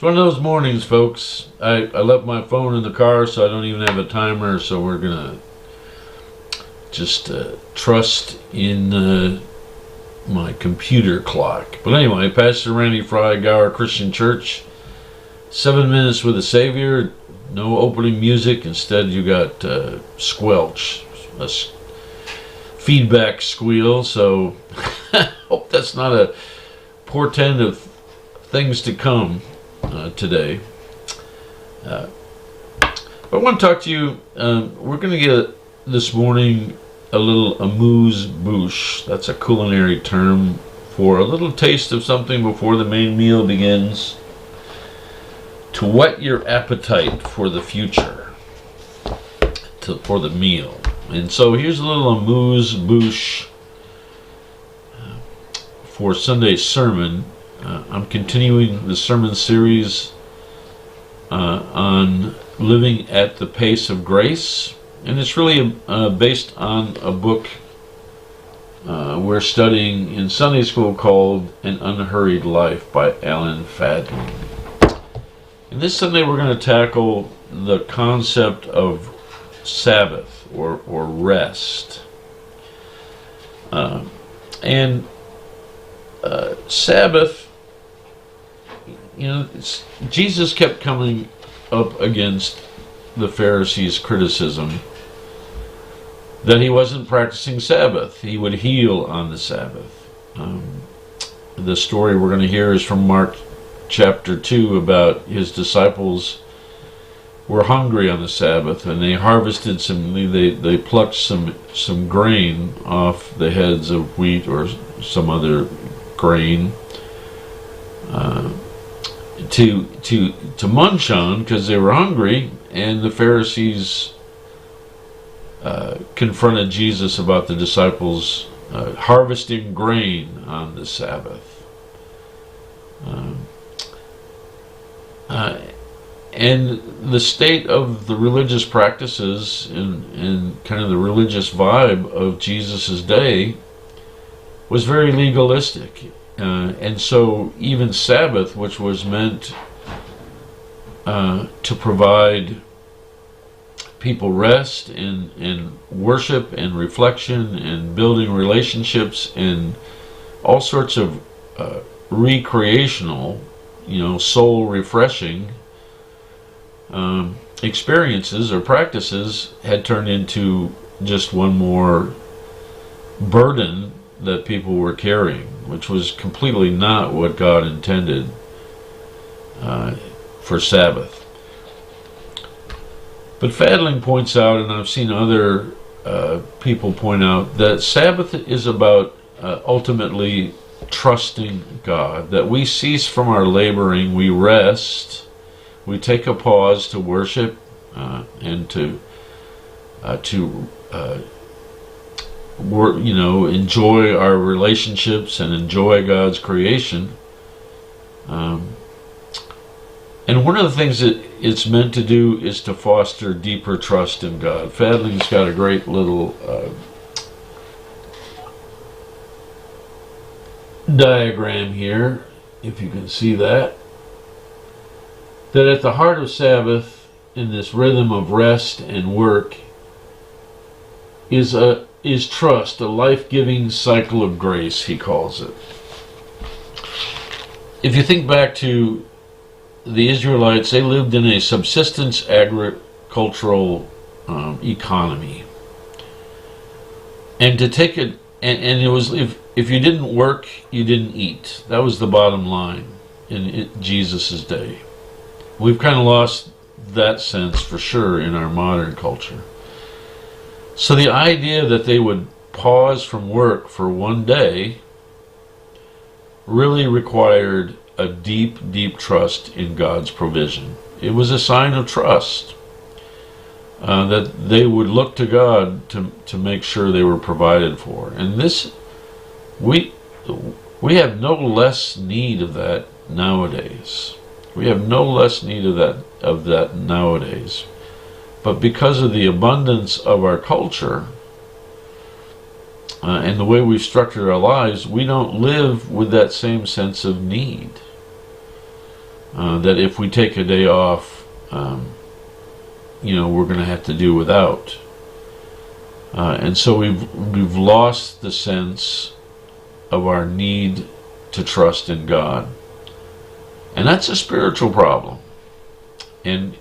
It's one of those mornings, folks. I left my phone in the car, so I don't even have a timer, so we're going to just trust in my computer clock. But anyway, Pastor Randy Fry, Gower Christian Church, 7 minutes with the Savior. No opening music. Instead, you got squelch, a feedback squeal. So hope that's not a portend of things to come today. I want to talk to you. We're going to get this morning a little amuse-bouche. That's a culinary term for a little taste of something before the main meal begins, to whet your appetite for the future, for the meal. And so here's a little amuse-bouche for Sunday's sermon. I'm continuing the sermon series on living at the pace of grace, and it's really based on a book we're studying in Sunday school called An Unhurried Life by Alan Fadden. And this Sunday we're going to tackle the concept of Sabbath or rest. Sabbath, Jesus kept coming up against the Pharisees' criticism that he wasn't practicing Sabbath. He would heal on the Sabbath. The story we're going to hear is from Mark chapter 2 about his disciples were hungry on the Sabbath, and they harvested they plucked some grain off the heads of wheat or some other grain to munch on because they were hungry. And the Pharisees confronted Jesus about the disciples harvesting grain on the Sabbath. And the state of the religious practices and kind of the religious vibe of Jesus' day was very legalistic. And so even Sabbath, which was meant to provide people rest and worship and reflection and building relationships and all sorts of recreational, soul refreshing experiences or practices, had turned into just one more burden that people were carrying, which was completely not what God intended for Sabbath. But Fadling points out, and I've seen other people point out, that Sabbath is about ultimately trusting God, that we cease from our laboring, we rest, we take a pause to worship and to enjoy our relationships and enjoy God's creation. And one of the things that it's meant to do is to foster deeper trust in God. Fadling's got a great little diagram here, if you can see that at the heart of Sabbath, in this rhythm of rest and work, is trust, a life-giving cycle of grace, he calls it. If you think back to the Israelites, they lived in a subsistence agricultural economy, and to take it, and it was if you didn't work, you didn't eat. That was the bottom line in Jesus' day. We've kind of lost that sense for sure in our modern culture. So the idea that they would pause from work for one day really required a deep, deep trust in God's provision. It was a sign of trust that they would look to God to make sure they were provided for. And this, we have no less need of that nowadays. We have no less need of that nowadays. But because of the abundance of our culture and the way we've structured our lives, we don't live with that same sense of need. that if we take a day off, we're going to have to do without. And so we've lost the sense of our need to trust in God, and that's a spiritual problem. And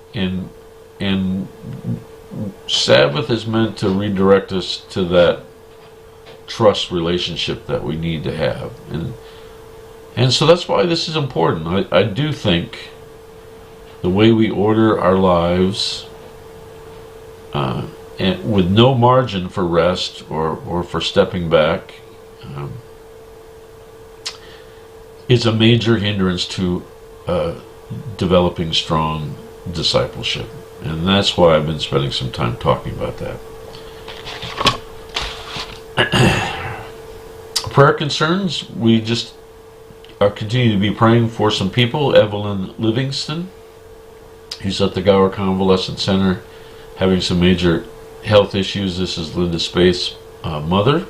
Sabbath is meant to redirect us to that trust relationship that we need to have, and so that's why this is important. I do think the way we order our lives, and with no margin for rest or for stepping back, is a major hindrance to developing strong discipleship. And that's why I've been spending some time talking about that. Prayer concerns, we just continue to be praying for some people. Evelyn Livingston, who's at the Gower Convalescent Center, having some major health issues. This is Linda Spaeth's mother.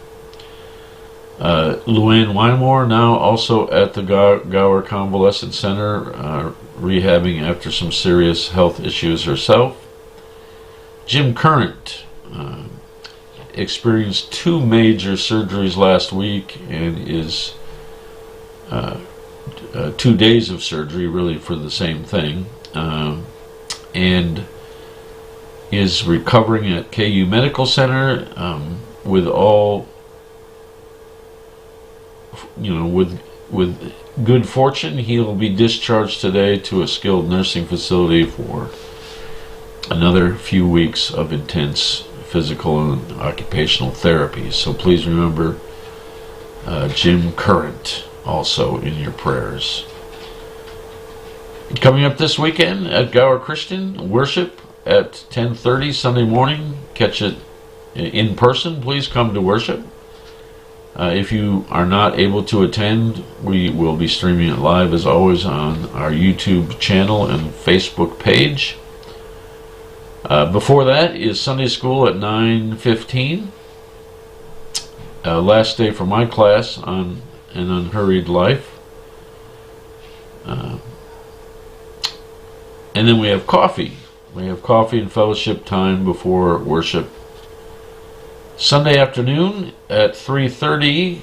Luann Wymore, now also at the Gower Convalescent Center, rehabbing after some serious health issues herself. Jim Current experienced 2 major surgeries last week and is 2 days of surgery really for the same thing, and is recovering at KU Medical Center with all, with good fortune. He'll be discharged today to a skilled nursing facility for another few weeks of intense physical and occupational therapy. So please remember Jim Current also in your prayers. Coming up this weekend at Gower Christian, worship at 10:30 Sunday morning. Catch it in person. Please come to worship. If you are not able to attend, we will be streaming it live as always on our YouTube channel and Facebook page. Before that is Sunday school at 9:15. Last day for my class on An Unhurried Life. And then we have coffee. We have coffee and fellowship time before worship. Sunday afternoon at 3:30,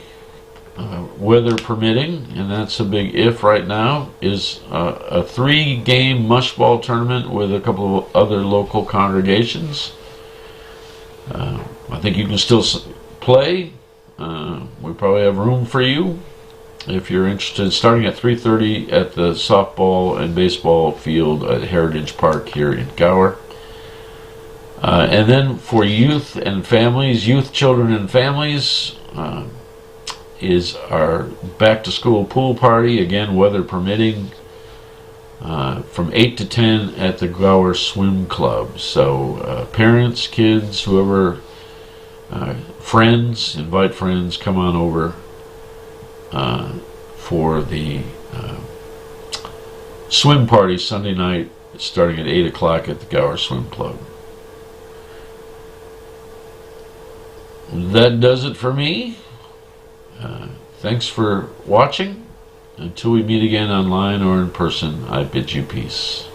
weather permitting, and that's a big if right now, is a 3-game mushball tournament with a couple of other local congregations. I think you can still play. We probably have room for you if you're interested. Starting at 3:30 at the softball and baseball field at Heritage Park here in Gower. And then for youth and families, youth, children, and families, is our back-to-school pool party, again, weather permitting, from 8 to 10 at the Gower Swim Club. So parents, kids, whoever, friends, invite friends, come on over for the swim party Sunday night, starting at 8 o'clock at the Gower Swim Club. That does it for me. Thanks for watching. Until we meet again online or in person, I bid you peace.